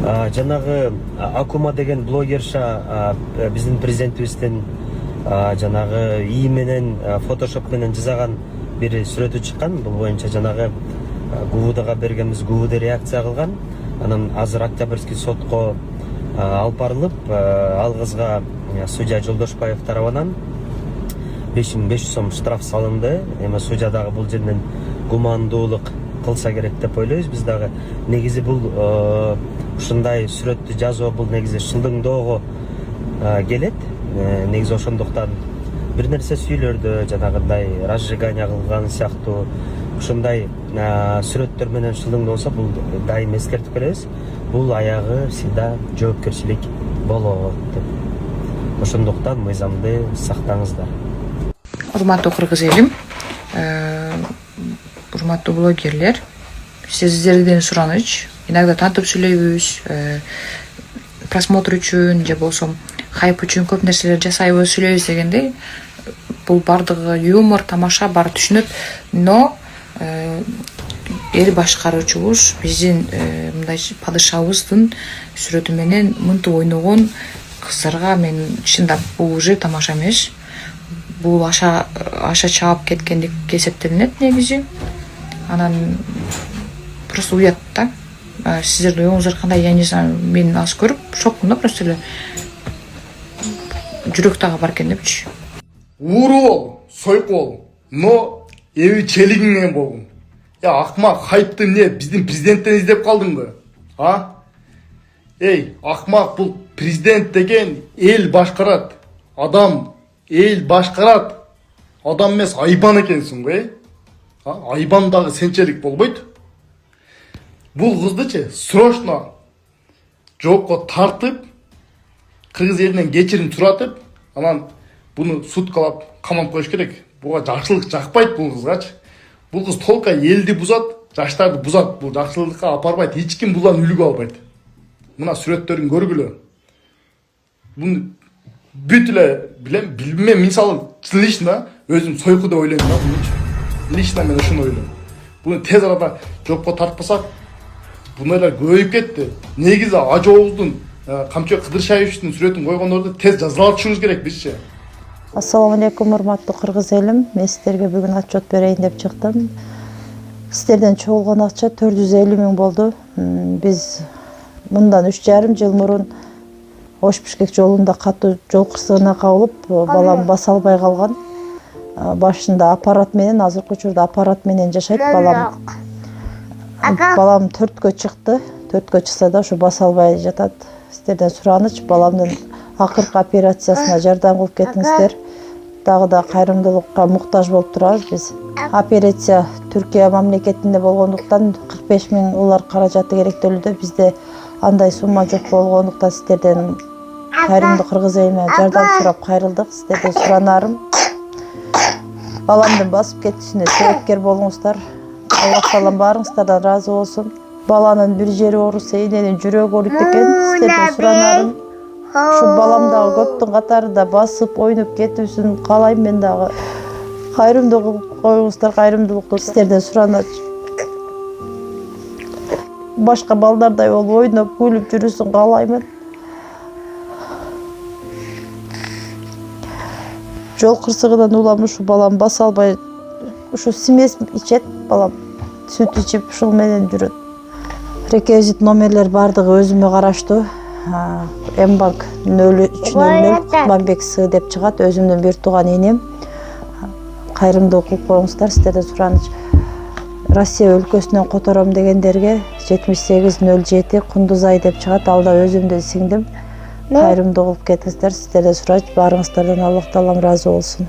Жанагы Акума деген блогерша биздин президентибиздин жанагы ии менен фотошоп менен жасаган бир сүрөтү чыккан. Бул боюнча жанагы ГУВДга бергенбиз, ГУВД реакция кылган. Анан азыр Октябрьский сотко алып барылып, ал кызга судья Жолдошбаев тарабынан 5500 сом штраф салынды. Эми судья дагы бул жерден гумандуулук кылса керек деп ойлойбуз. Биз дагы негизи бул ушундай сүрөттү жазуу бул негизи шылдыңдоого келет. Негизи ошондуктан бир нерсе сүйлөрдө жанагындай разжигание кылган сыяктуу ушундай сүрөттөр менен шылдыңдоосо бул дайым эскертип келебиз. Бул аягы всегда жоопкерчилик болот деп. Ошондуктан мыйзамды сактаңыздар. Урматтуу кыргыз элим, урматтуу блогерлер, сиздерден сураныч, иногда тантып сүйлөйбүз, просмотр үчүн же болсо хайп үчүн көп нерселер жасайбыз, сүйлөйбүз дегендей. Бул бардыгы юмор, тамаша бар түшүнөт, но эл башкаруучубуз биздин мындай падышабыздын сүрөтү менен мынтип ойногон кыздарга мен чындап бул уже тамаша эмес. Бул аша чаап кеткендик эсептелинет негизи. Анан просто уят да. Сиздердин оюңуздар кандай, я не знаю, мен аз көрүп шоктум да, просто эле жүрөк дагы бар экен депчи. Ууру бол, сойку бол, но эби челигиңен болгун. Акмак, хайпты эмне биздин президенттен издеп калдыңбы? Эй, акмак, бул президент деген эл башкарат. Адам эл башкарат. Адам эмес айбан экенсиң го, Айбан дагы сенчелик болбойт. Бул кыздычы срочно жоопко тартып, кыргыз элинен кечирим суратып, анан буну суткалап камап коюш керек. Буга жакшылык жакпайт бул кызгачы. Бул кыз толка элди бузат, жаштарды бузат. Бул жакшылыкка апарбайт. Эч ким булдан үлгү албайт. Мына сүрөттөрүн көргүлө. Буну бүт эле билем, мисалы лично өзүм сойку деп ойлойм да бунучу. Лично мен ушуну ойлойм. Буну тез арада жоопко тартпасак, бунулар көбөйүп кетти. Негизи Ажооздун, Камчыбек Кыдыршаевичтин сүрөтүн койгондорду тез жазалап чыгышыбыз керек бизче. Ассаламу алейкум, урматтуу кыргыз элим. Мен сиздерге бүгүн отчет берейин деп чыктым. Сиздерден чогулган акча 450 000 болду. Биз мындан 3,5 жыл мурун Ош-Бишкек жолунда катуу жол кырсыгына кабылып, балам баса албай калган. Башында аппарат менен, азыркы учурда аппарат менен жашайт балам. Балам 4кө чыкты. 4кө чыкса да ушу баса албай жатат. Сиздерден сураныч, баламдын акыркы операциясына жардам кылып кетиңиздер. Дагы да кайрымдуулукка муктаж болуп турабыз биз. Операция Түркия мамлекетинде болгондуктан 45 000 улар каражаты керектөлүүдө. Бизде андай сумма жок болгондуктан сиздерден кайрымдуу кыргыз элине жардам сурап кайрылдык. Сиздерден суранарым, баламдын басып кетишине себепкер болуңуздар. Аллах таалам баарыңыздардан ыраазы болсун. Баланын бир жери ооруса, эненин жүрөгү ооруйт экен. Сиздерден суранарым, ушу балам дагы көптүн катарында басып ойноп кетүүсүн каалайм. Мен дагы кайрымдуу кылып коюңуздар, кайрымдуулукту сиздерден сураныч. Башка балдардай болуп ойноп, күлүп жүрүүсүн каалаймын. Жол кырсыгынан улам ушу балам баса албай, ушу смесь ичет балам. Сүт ичип ушул менен жүрөт. Реквизит номерлер бардыгы өзүмө караштуу. Мбанк 0300 Кутманбек С деп чыгат, өзүмдүн бир тууган энем. Кайрымдуу кылып коюңуздар, сиздерден сураныч. Россия өлкөсүнөн котором дегендерге 7807 Кундузай деп чыгат, ал да өзүмдүн сиңдим. Кайрымдуу кылып кетиңиздер, сиздерден сураныч, баарыңыздардан Аллах таалам ыраазы болсун.